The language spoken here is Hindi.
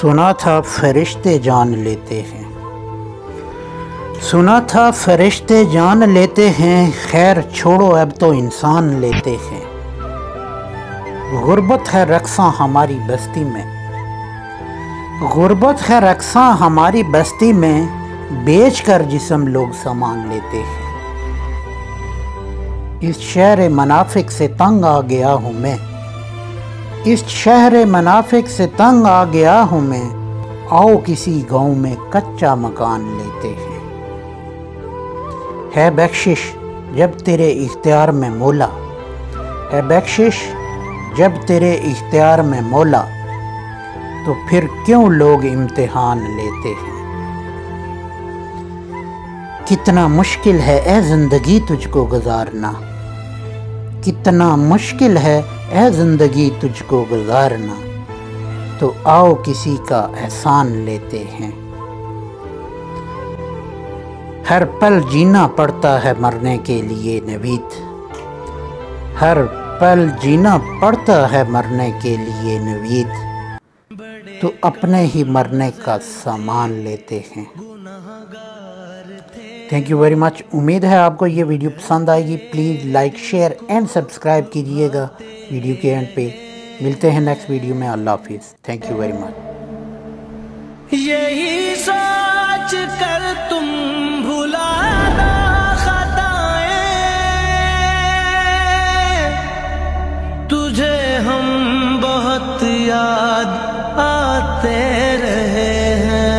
सुना था फरिश्ते जान लेते हैं, सुना था फरिश्ते जान लेते हैं, खैर छोड़ो अब तो इंसान लेते हैं। गुर्बत है रक्सा हमारी बस्ती में, गुर्बत है रक्सा हमारी बस्ती में, बेच कर जिस्म लोग सामान लेते हैं। इस शहर मनाफिक से तंग आ गया हूँ मैं, इस शहर मनाफिक से तंग आ गया हूँ मैं, आओ किसी गांव में कच्चा मकान लेते हैं। है बख्शिश जब तेरे इख्तियार में मौला, है बख्शिश जब तेरे इख्तियार में मौला, तो फिर क्यों लोग इम्तिहान लेते हैं। कितना मुश्किल है ए जिंदगी तुझको गुजारना, कितना मुश्किल है ए जिंदगी तुझको गुजारना, तो आओ किसी का एहसान लेते हैं। हर पल जीना पड़ता है मरने के लिए नवीद, हर पल जीना पड़ता है मरने के लिए नवीद, तो अपने ही मरने का सामान लेते हैं। Thank you very much. उम्मीद है आपको ये वीडियो पसंद आएगी। Please like share and subscribe कीजिएगा वीडियो के एंड पे। मिलते हैं नेक्स्ट वीडियो में। अल्लाह हाफिज़। Thank you very much. यही सोच कर तुम भुलाना खताएं, तुझे हम बहुत याद आते रहे हैं।